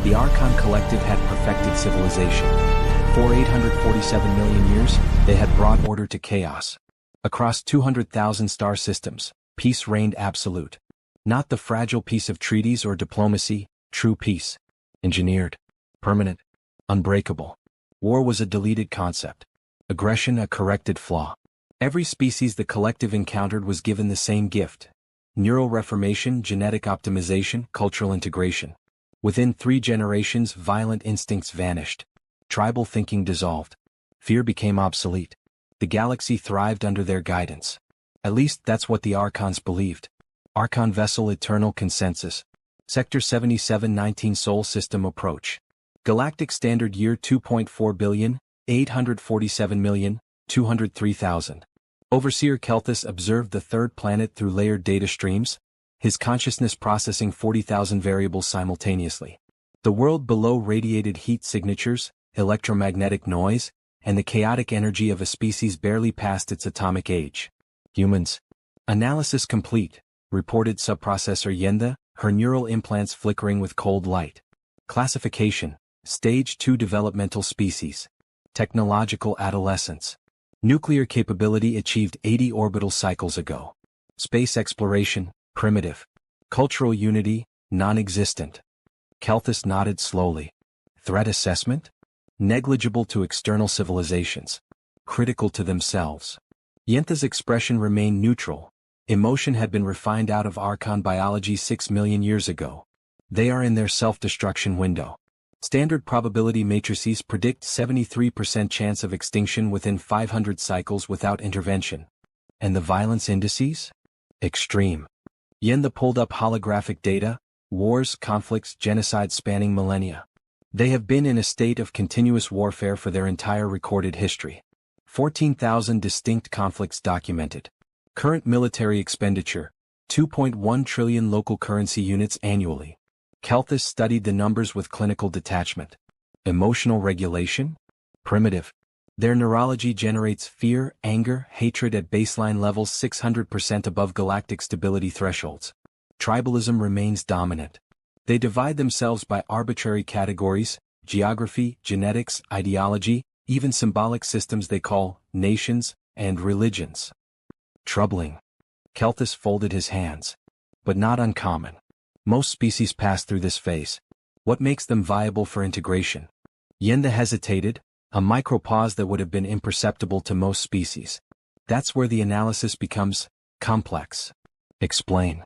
The Archon collective had perfected civilization. For 847 million years, they had brought order to chaos. Across 200,000 star systems, peace reigned absolute. Not the fragile peace of treaties or diplomacy, true peace. Engineered. Permanent. Unbreakable. War was a deleted concept. Aggression a corrected flaw. Every species the collective encountered was given the same gift. Neural reformation, genetic optimization, cultural integration. Within 3 generations, violent instincts vanished. Tribal thinking dissolved. Fear became obsolete. The galaxy thrived under their guidance. At least that's what the Archons believed. Archon Vessel Eternal Consensus. Sector 7719 Sol System Approach. Galactic Standard Year 2.4 billion, 847,203,000. Overseer Kelthus observed the third planet through layered data streams, his consciousness processing 40,000 variables simultaneously. The world below radiated heat signatures, electromagnetic noise, and the chaotic energy of a species barely past its atomic age. Humans. Analysis complete, reported subprocessor Yenda, her neural implants flickering with cold light. Classification. Stage 2 developmental species. Technological adolescence. Nuclear capability achieved 80 orbital cycles ago. Space exploration, primitive. Cultural unity, non-existent. Kelthus nodded slowly. Threat assessment? Negligible to external civilizations. Critical to themselves. Yenthe's expression remained neutral. Emotion had been refined out of Archon biology 6 million years ago. They are in their self-destruction window. Standard probability matrices predict 73% chance of extinction within 500 cycles without intervention. And the violence indices? Extreme. Yenda pulled up holographic data, wars, conflicts, genocide spanning millennia. They have been in a state of continuous warfare for their entire recorded history. 14,000 distinct conflicts documented. Current military expenditure, 2.1 trillion local currency units annually. Kelthus studied the numbers with clinical detachment. Emotional regulation? Primitive. Their neurology generates fear, anger, hatred at baseline levels 600% above galactic stability thresholds. Tribalism remains dominant. They divide themselves by arbitrary categories, geography, genetics, ideology, even symbolic systems they call nations and religions. Troubling. Kelthus folded his hands. But not uncommon. Most species pass through this phase. What makes them viable for integration? Yenda hesitated, a micropause that would have been imperceptible to most species. That's where the analysis becomes complex. Explain.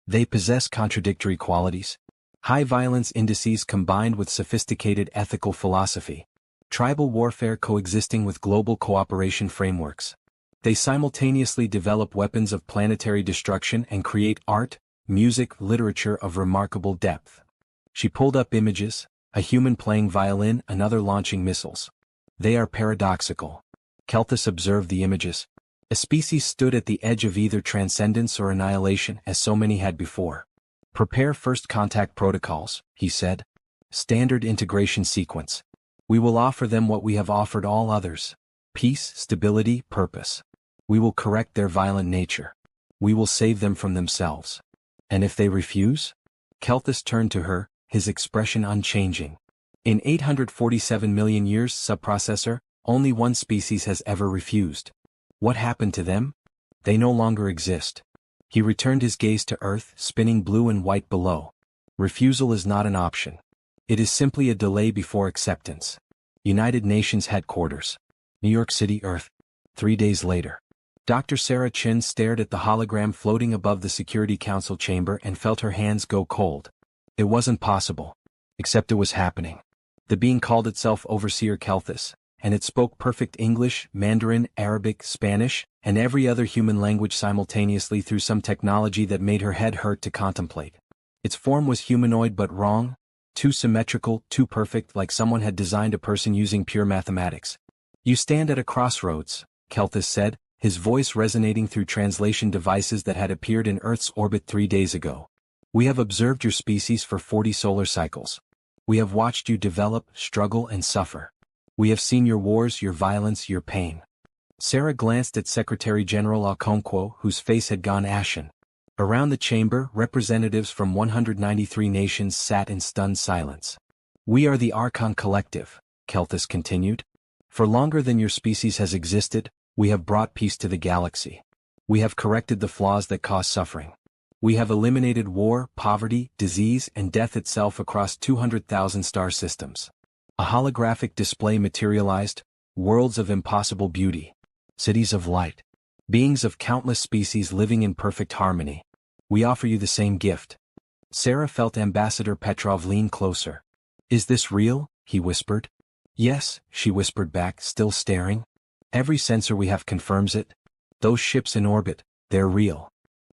They possess contradictory qualities. High violence indices combined with sophisticated ethical philosophy. Tribal warfare coexisting with global cooperation frameworks. They simultaneously develop weapons of planetary destruction and create art, music, literature of remarkable depth. She pulled up images, a human playing violin, another launching missiles. They are paradoxical. Kelthus observed the images. A species stood at the edge of either transcendence or annihilation, as so many had before. Prepare first contact protocols, he said. Standard integration sequence. We will offer them what we have offered all others. Peace, stability, purpose. We will correct their violent nature. We will save them from themselves. And if they refuse? Kelthus turned to her, his expression unchanging. In 847 million years, subprocessor, only one species has ever refused. What happened to them? They no longer exist. He returned his gaze to Earth, spinning blue and white below. Refusal is not an option. It is simply a delay before acceptance. United Nations Headquarters. New York City, Earth. 3 days later. Dr. Sarah Chin stared at the hologram floating above the Security Council chamber and felt her hands go cold. It wasn't possible. Except it was happening. The being called itself Overseer Kelthus, and it spoke perfect English, Mandarin, Arabic, Spanish, and every other human language simultaneously through some technology that made her head hurt to contemplate. Its form was humanoid but wrong, too symmetrical, too perfect, like someone had designed a person using pure mathematics. You stand at a crossroads, Kelthus said, his voice resonating through translation devices that had appeared in Earth's orbit 3 days ago. We have observed your species for 40 solar cycles. We have watched you develop, struggle, and suffer. We have seen your wars, your violence, your pain. Sarah glanced at Secretary General Okonkwo, whose face had gone ashen. Around the chamber, representatives from 193 nations sat in stunned silence. We are the Archon Collective, Kelthus continued. For longer than your species has existed, we have brought peace to the galaxy. We have corrected the flaws that cause suffering. We have eliminated war, poverty, disease, and death itself across 200,000 star systems. A holographic display materialized, worlds of impossible beauty, cities of light, beings of countless species living in perfect harmony. We offer you the same gift. Sarah felt Ambassador Petrov lean closer. Is this real? He whispered. Yes, she whispered back, still staring. Every sensor we have confirms it. Those ships in orbit, they're real.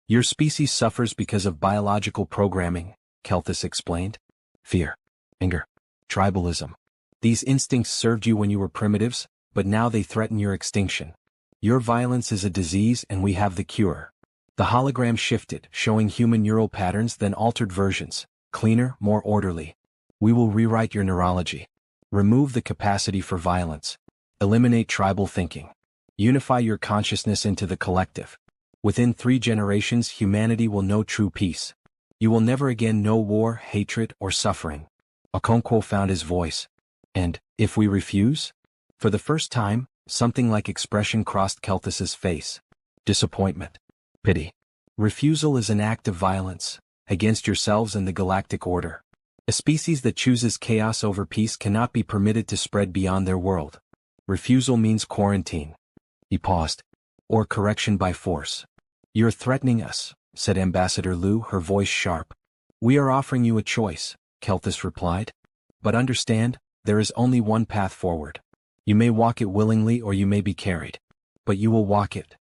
Your species suffers because of biological programming, Kelthus explained. Fear, anger, tribalism. These instincts served you when you were primitives, but now they threaten your extinction. Your violence is a disease and we have the cure. The hologram shifted, showing human neural patterns, then altered versions, cleaner, more orderly. We will rewrite your neurology. Remove the capacity for violence. Eliminate tribal thinking. Unify your consciousness into the collective. Within 3 generations, humanity will know true peace. You will never again know war, hatred, or suffering. Okonkwo found his voice. And, if we refuse? For the first time, something like expression crossed Kelthus's face. Disappointment. Pity. Refusal is an act of violence, against yourselves and the galactic order. A species that chooses chaos over peace cannot be permitted to spread beyond their world. Refusal means quarantine. He paused. Or correction by force. You're threatening us, said Ambassador Lu, her voice sharp. We are offering you a choice, Kelthus replied. But understand, there is only one path forward. You may walk it willingly or you may be carried. But you will walk it.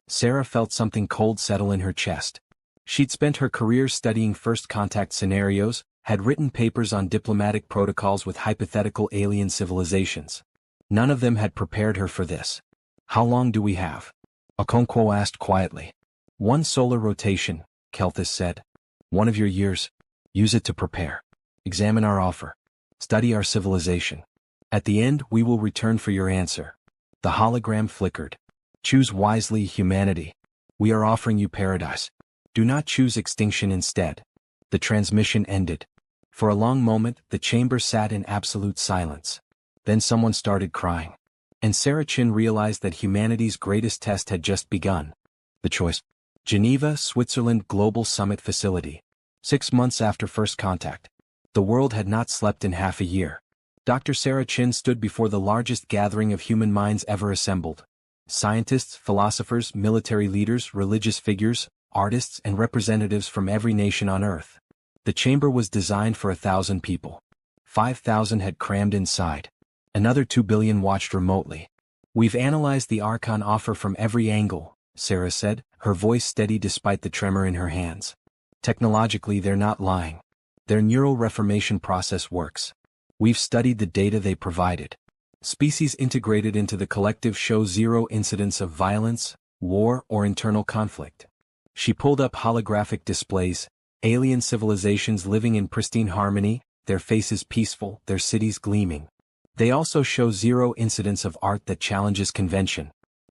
Sarah felt something cold settle in her chest. She'd spent her career studying first contact scenarios, had written papers on diplomatic protocols with hypothetical alien civilizations. None of them had prepared her for this. How long do we have? Okonkwo asked quietly. 1 solar rotation, Kelthus said. 1 of your years. Use it to prepare. Examine our offer. Study our civilization. At the end, we will return for your answer. The hologram flickered. Choose wisely, humanity. We are offering you paradise. Do not choose extinction instead. The transmission ended. For a long moment, the chamber sat in absolute silence. Then someone started crying. And Sarah Chin realized that humanity's greatest test had just begun. The choice. Geneva, Switzerland Global Summit Facility. 6 months after first contact. The world had not slept in half a year. Dr. Sarah Chin stood before the largest gathering of human minds ever assembled. Scientists, philosophers, military leaders, religious figures, artists, and representatives from every nation on Earth. The chamber was designed for 1,000 people. 5,000 had crammed inside. Another 2 billion watched remotely. We've analyzed the Archon offer from every angle, Sarah said, her voice steady despite the tremor in her hands. Technologically, they're not lying. Their neural reformation process works. We've studied the data they provided. Species integrated into the collective show 0 incidents of violence, war, or internal conflict. She pulled up holographic displays, alien civilizations living in pristine harmony, their faces peaceful, their cities gleaming. They also show 0 incidents of art that challenges convention.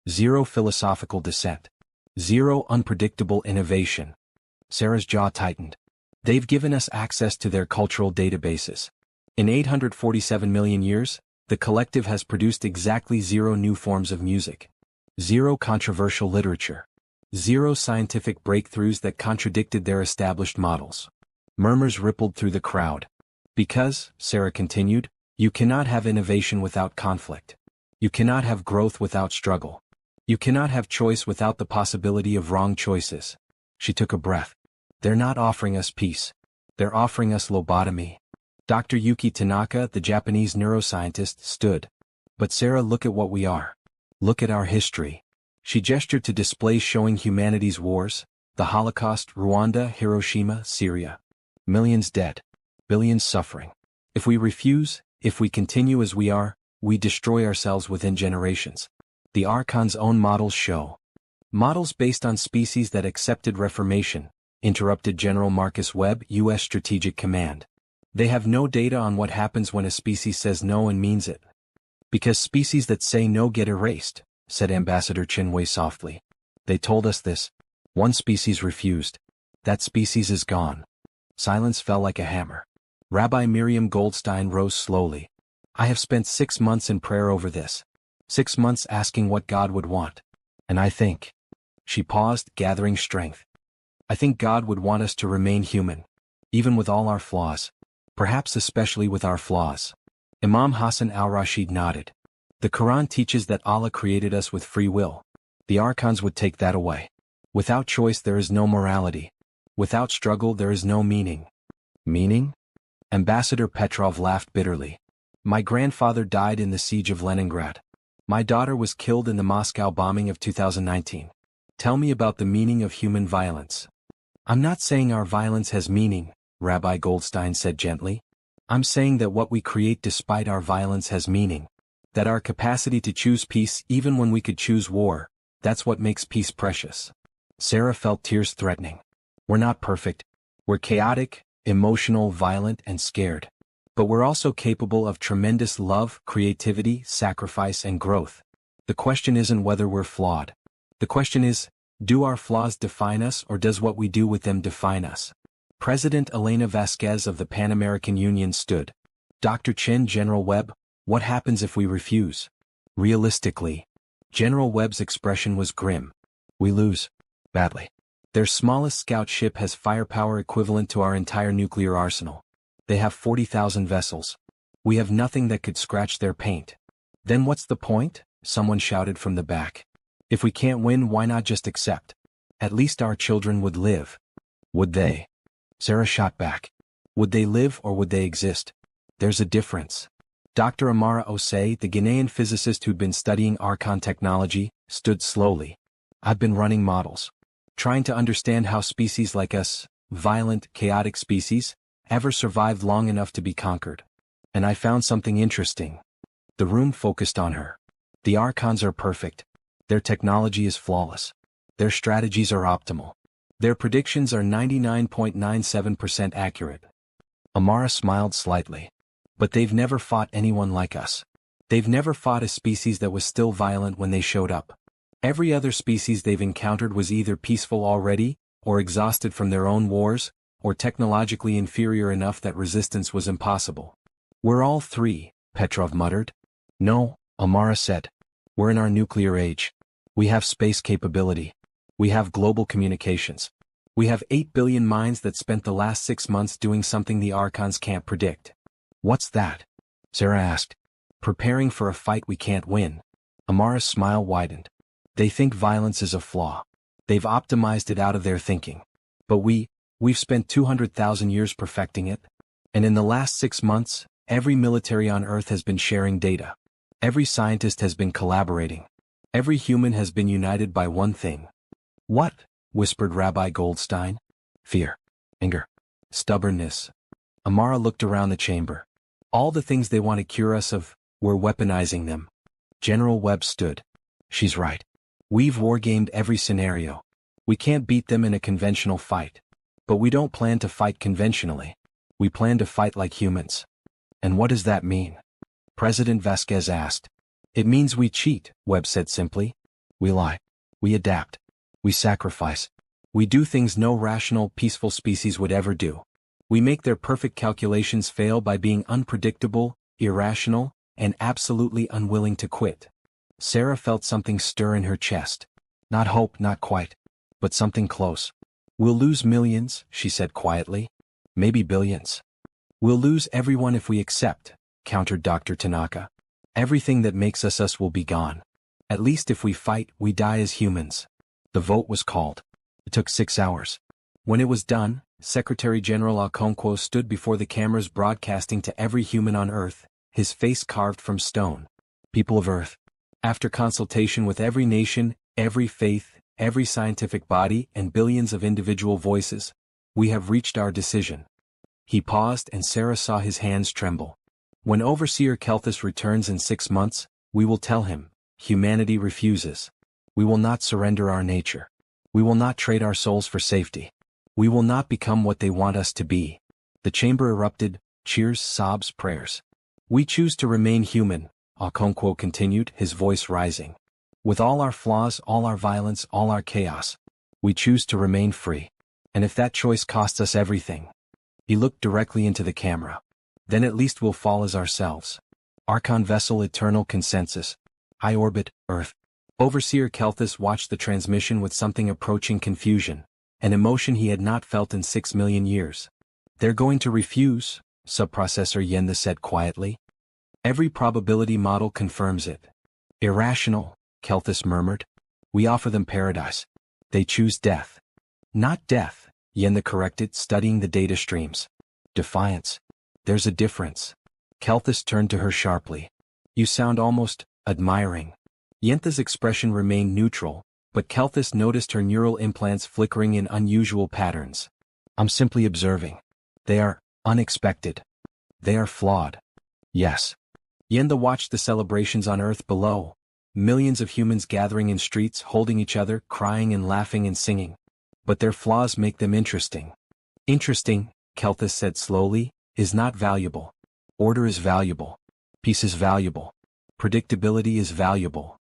0 philosophical dissent. 0 unpredictable innovation. Sarah's jaw tightened. They've given us access to their cultural databases. In 847 million years, the collective has produced exactly 0 new forms of music. 0 controversial literature. 0 scientific breakthroughs that contradicted their established models. Murmurs rippled through the crowd. Because, Sarah continued, you cannot have innovation without conflict. You cannot have growth without struggle. You cannot have choice without the possibility of wrong choices. She took a breath. They're not offering us peace. They're offering us lobotomy. Dr. Yuki Tanaka, the Japanese neuroscientist, stood. But Sarah, look at what we are. Look at our history. She gestured to displays showing humanity's wars, the Holocaust, Rwanda, Hiroshima, Syria. Millions dead. Billions suffering. If we refuse, if we continue as we are, we destroy ourselves within generations. The Archon's own models show. Models based on species that accepted reformation, interrupted General Marcus Webb, U.S. Strategic Command. They have no data on what happens when a species says no and means it. Because species that say no get erased, said Ambassador Chinwei softly. They told us this. One species refused. That species is gone. Silence fell like a hammer. Rabbi Miriam Goldstein rose slowly. I have spent 6 months in prayer over this. 6 months asking what God would want. And I think. She paused, gathering strength. I think God would want us to remain human. Even with all our flaws. Perhaps especially with our flaws. Imam Hassan al-Rashid nodded. The Quran teaches that Allah created us with free will. The Archons would take that away. Without choice there is no morality. Without struggle there is no meaning. Meaning? Ambassador Petrov laughed bitterly. My grandfather died in the siege of Leningrad. My daughter was killed in the Moscow bombing of 2019. Tell me about the meaning of human violence. I'm not saying our violence has meaning, Rabbi Goldstein said gently. I'm saying that what we create despite our violence has meaning. That our capacity to choose peace even when we could choose war, that's what makes peace precious. Sarah felt tears threatening. We're not perfect. We're chaotic, emotional, violent, and scared. But we're also capable of tremendous love, creativity, sacrifice, and growth. The question isn't whether we're flawed. The question is, do our flaws define us or does what we do with them define us? President Elena Vasquez of the Pan American Union stood. Dr. Chen, General Webb, what happens if we refuse? Realistically. General Webb's expression was grim. We lose. Badly. Their smallest scout ship has firepower equivalent to our entire nuclear arsenal. They have 40,000 vessels. We have nothing that could scratch their paint. Then what's the point? Someone shouted from the back. If we can't win, why not just accept? At least our children would live. Would they? Sarah shot back. Would they live or would they exist? There's a difference. Dr. Amara Osei, the Ghanaian physicist who'd been studying Archon technology, stood slowly. I've been running models. Trying to understand how species like us, violent, chaotic species, ever survived long enough to be conquered. And I found something interesting. The room focused on her. The Archons are perfect. Their technology is flawless. Their strategies are optimal. Their predictions are 99.97% accurate. Amara smiled slightly. But they've never fought anyone like us. They've never fought a species that was still violent when they showed up. Every other species they've encountered was either peaceful already, or exhausted from their own wars, or technologically inferior enough that resistance was impossible. We're all three, Petrov muttered. No, Amara said. We're in our nuclear age. We have space capability. We have global communications. We have 8 billion minds that spent the last 6 months doing something the Archons can't predict. What's that? Sarah asked. Preparing for a fight we can't win. Amara's smile widened. They think violence is a flaw. They've optimized it out of their thinking. But we've spent 200,000 years perfecting it. And in the last 6 months, every military on Earth has been sharing data. Every scientist has been collaborating. Every human has been united by one thing. What? Whispered Rabbi Goldstein. Fear. Anger. Stubbornness. Amara looked around the chamber. All the things they want to cure us of, we're weaponizing them. General Webb stood. She's right. We've wargamed every scenario. We can't beat them in a conventional fight. But we don't plan to fight conventionally. We plan to fight like humans. And what does that mean? President Vasquez asked. It means we cheat, Webb said simply. We lie. We adapt. We sacrifice. We do things no rational, peaceful species would ever do. We make their perfect calculations fail by being unpredictable, irrational, and absolutely unwilling to quit. Sarah felt something stir in her chest. Not hope, not quite. But something close. We'll lose millions, she said quietly. Maybe billions. We'll lose everyone if we accept, countered Dr. Tanaka. Everything that makes us us will be gone. At least if we fight, we die as humans. The vote was called. It took 6 hours. When it was done, Secretary General Okonkwo stood before the cameras broadcasting to every human on Earth, his face carved from stone. People of Earth. After consultation with every nation, every faith, every scientific body, and billions of individual voices, we have reached our decision. He paused and Sarah saw his hands tremble. When Overseer Kelthus returns in 6 months, we will tell him, humanity refuses. We will not surrender our nature. We will not trade our souls for safety. We will not become what they want us to be. The chamber erupted, cheers, sobs, prayers. We choose to remain human, Okonkwo continued, his voice rising. With all our flaws, all our violence, all our chaos, we choose to remain free. And if that choice costs us everything, He looked directly into the camera. Then at least we'll fall as ourselves. Archon vessel eternal consensus. High orbit, Earth. Overseer Kelthus watched the transmission with something approaching confusion, an emotion he had not felt in 6 million years. They're going to refuse, Subprocessor Yenda said quietly. Every probability model confirms it. Irrational, Kelthus murmured. We offer them paradise. They choose death. Not death, Yenda corrected, studying the data streams. Defiance. There's a difference. Kelthus turned to her sharply. You sound almost admiring. Yenda's expression remained neutral, but Kelthus noticed her neural implants flickering in unusual patterns. I'm simply observing. They are unexpected. They are flawed. Yes. Yenda watched the celebrations on Earth below. Millions of humans gathering in streets, holding each other, crying and laughing and singing. But their flaws make them interesting. Interesting, Kelthus said slowly, is not valuable. Order is valuable. Peace is valuable. Predictability is valuable.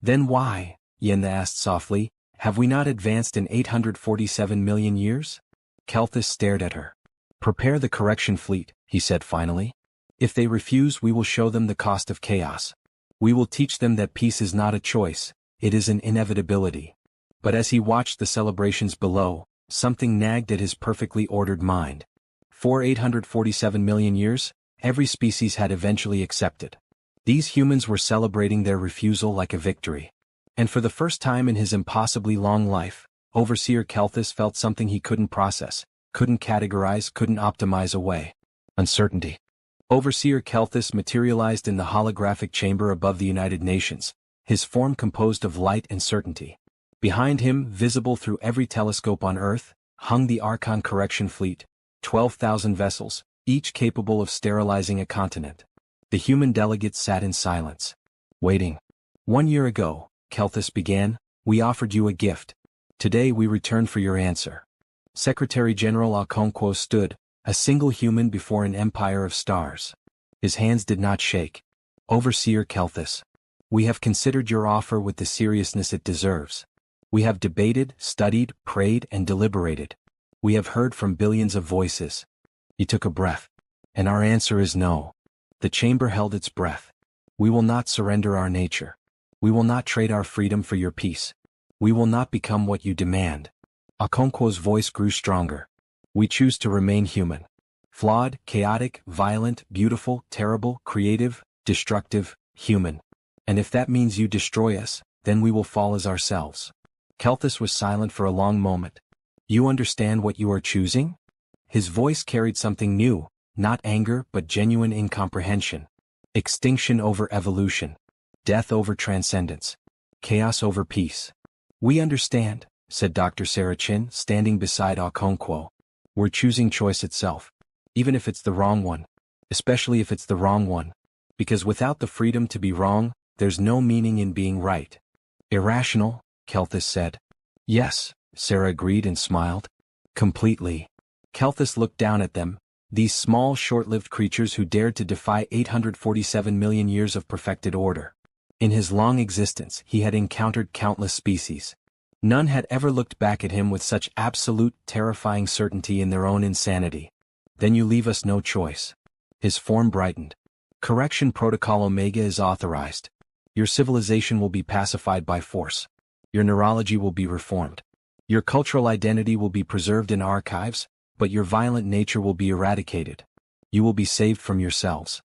Then why, Yenda asked softly, have we not advanced in 847 million years? Kelthus stared at her. Prepare the correction fleet, he said finally. If they refuse, we will show them the cost of chaos. We will teach them that peace is not a choice, it is an inevitability. But as he watched the celebrations below, something nagged at his perfectly ordered mind. For 847 million years, every species had eventually accepted. These humans were celebrating their refusal like a victory. And for the first time in his impossibly long life, Overseer Kelthus felt something he couldn't process, couldn't categorize, couldn't optimize away. Uncertainty. Overseer Kelthus materialized in the holographic chamber above the United Nations, his form composed of light and certainty. Behind him, visible through every telescope on Earth, hung the Archon correction fleet, 12,000 vessels, each capable of sterilizing a continent. The human delegates sat in silence, waiting. 1 year ago, Kelthus began, we offered you a gift. Today we return for your answer. Secretary General Okonkwo stood, a single human before an empire of stars. His hands did not shake. Overseer Kelthus, we have considered your offer with the seriousness it deserves. We have debated, studied, prayed, and deliberated. We have heard from billions of voices. He took a breath. And our answer is no. The chamber held its breath. We will not surrender our nature. We will not trade our freedom for your peace. We will not become what you demand. Okonkwo's voice grew stronger. We choose to remain human. Flawed, chaotic, violent, beautiful, terrible, creative, destructive, human. And if that means you destroy us, then we will fall as ourselves. Kelthus was silent for a long moment. You understand what you are choosing? His voice carried something new, not anger but genuine incomprehension. Extinction over evolution. Death over transcendence. Chaos over peace. We understand, said Dr. Sarachin, standing beside Okonkwo. We're choosing choice itself. Even if it's the wrong one. Especially if it's the wrong one. Because without the freedom to be wrong, there's no meaning in being right. Irrational, Kelthus said. Yes, Sarah agreed and smiled. Completely. Kelthus looked down at them, these small short-lived creatures who dared to defy 847 million years of perfected order. In his long existence, he had encountered countless species. None had ever looked back at him with such absolute, terrifying certainty in their own insanity. Then you leave us no choice. His form brightened. Correction Protocol Omega is authorized. Your civilization will be pacified by force. Your neurology will be reformed. Your cultural identity will be preserved in archives, but your violent nature will be eradicated. You will be saved from yourselves.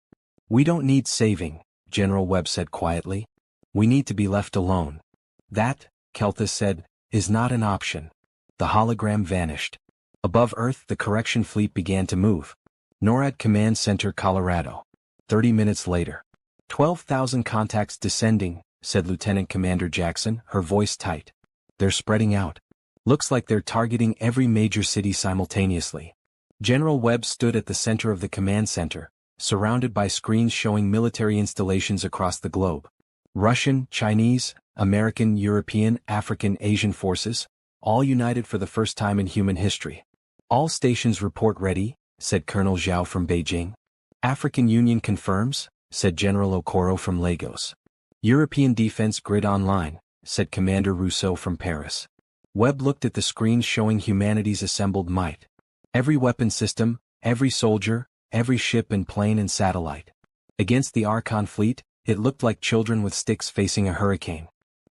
We don't need saving, General Webb said quietly. We need to be left alone. That, Kelthus said, is not an option. The hologram vanished. Above Earth, the correction fleet began to move. NORAD Command Center, Colorado. 30 minutes later. 12,000 contacts descending, said Lieutenant Commander Jackson, her voice tight. They're spreading out. Looks like they're targeting every major city simultaneously. General Webb stood at the center of the command center, surrounded by screens showing military installations across the globe. Russian, Chinese, American, European, African, Asian forces, all united for the first time in human history. All stations report ready, said Colonel Zhao from Beijing. African Union confirms, said General Okoro from Lagos. European defense grid online, said Commander Rousseau from Paris. Webb looked at the screens showing humanity's assembled might. Every weapon system, every soldier, every ship and plane and satellite. Against the Archon fleet, it looked like children with sticks facing a hurricane.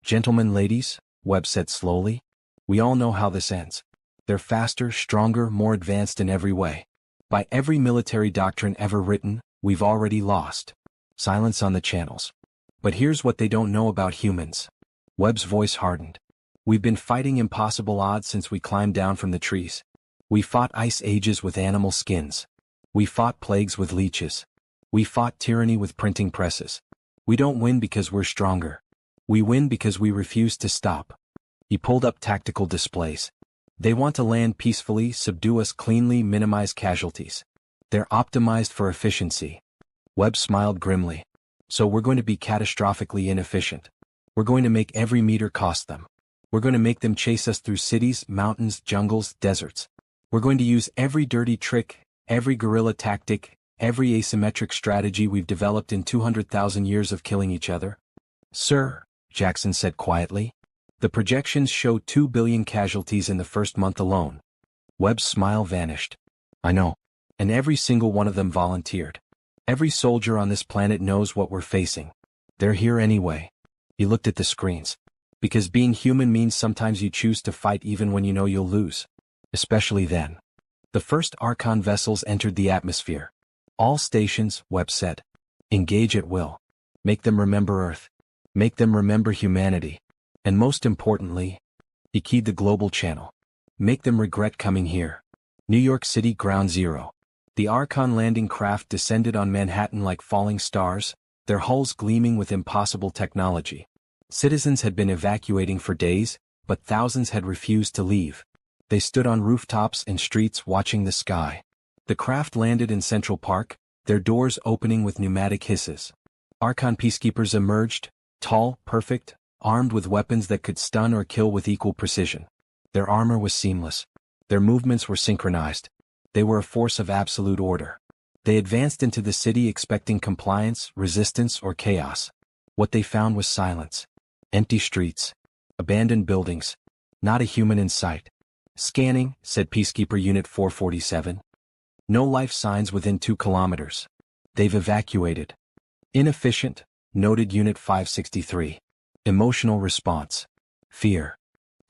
Gentlemen, ladies, Webb said slowly, we all know how this ends. They're faster, stronger, more advanced in every way. By every military doctrine ever written, we've already lost. Silence on the channels. But here's what they don't know about humans. Webb's voice hardened. We've been fighting impossible odds since we climbed down from the trees. We fought ice ages with animal skins. We fought plagues with leeches. We fought tyranny with printing presses. We don't win because we're stronger. We win because we refuse to stop. He pulled up tactical displays. They want to land peacefully, subdue us cleanly, minimize casualties. They're optimized for efficiency. Webb smiled grimly. So we're going to be catastrophically inefficient. We're going to make every meter cost them. We're going to make them chase us through cities, mountains, jungles, deserts. We're going to use every dirty trick, every guerrilla tactic, every asymmetric strategy we've developed in 200,000 years of killing each other. Sir, Jackson said quietly, the projections show 2 billion casualties in the first month alone. Webb's smile vanished. I know. And every single one of them volunteered. Every soldier on this planet knows what we're facing. They're here anyway. He looked at the screens. Because being human means sometimes you choose to fight even when you know you'll lose. Especially then. The first Archon vessels entered the atmosphere. All stations, Webb said. Engage at will. Make them remember Earth. Make them remember humanity. And most importantly, he keyed the global channel. Make them regret coming here. New York City Ground Zero. The Archon landing craft descended on Manhattan like falling stars, their hulls gleaming with impossible technology. Citizens had been evacuating for days, but thousands had refused to leave. They stood on rooftops and streets watching the sky. The craft landed in Central Park, their doors opening with pneumatic hisses. Archon peacekeepers emerged, tall, perfect, armed with weapons that could stun or kill with equal precision. Their armor was seamless. Their movements were synchronized. They were a force of absolute order. They advanced into the city expecting compliance, resistance, or chaos. What they found was silence. Empty streets. Abandoned buildings. Not a human in sight. Scanning, said Peacekeeper Unit 447. No life signs within 2 kilometers. They've evacuated. Inefficient, noted Unit 563. Emotional response. Fear.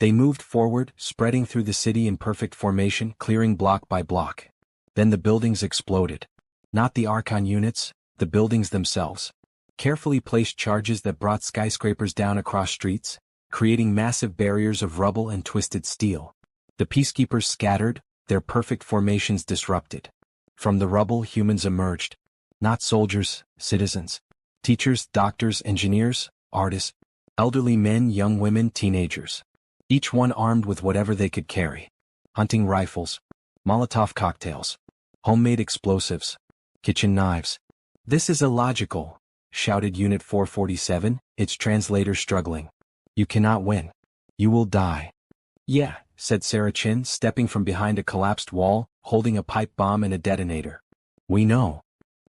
They moved forward, spreading through the city in perfect formation, clearing block by block. Then the buildings exploded. Not the Archon units, the buildings themselves. Carefully placed charges that brought skyscrapers down across streets, creating massive barriers of rubble and twisted steel. The peacekeepers scattered, their perfect formations disrupted. From the rubble humans emerged. Not soldiers, citizens. Teachers, doctors, engineers, artists. Elderly men, young women, teenagers. Each one armed with whatever they could carry. Hunting rifles. Molotov cocktails. Homemade explosives. Kitchen knives. This is illogical, shouted Unit 447, its translator struggling. You cannot win. You will die. Yeah, said Sarah Chin, stepping from behind a collapsed wall, holding a pipe bomb and a detonator. We know.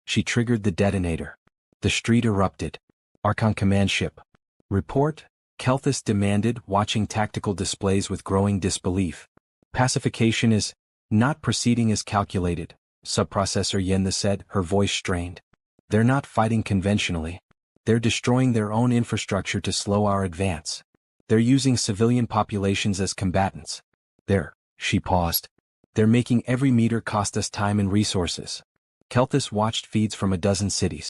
She triggered the detonator. The street erupted. Archon command ship. Report, Kelthus demanded, watching tactical displays with growing disbelief. Pacification is not proceeding as calculated, Subprocessor Yenna said, her voice strained. They're not fighting conventionally. They're destroying their own infrastructure to slow our advance. They're using civilian populations as combatants. She paused. They're making every meter cost us time and resources. Kelthus watched feeds from a dozen cities.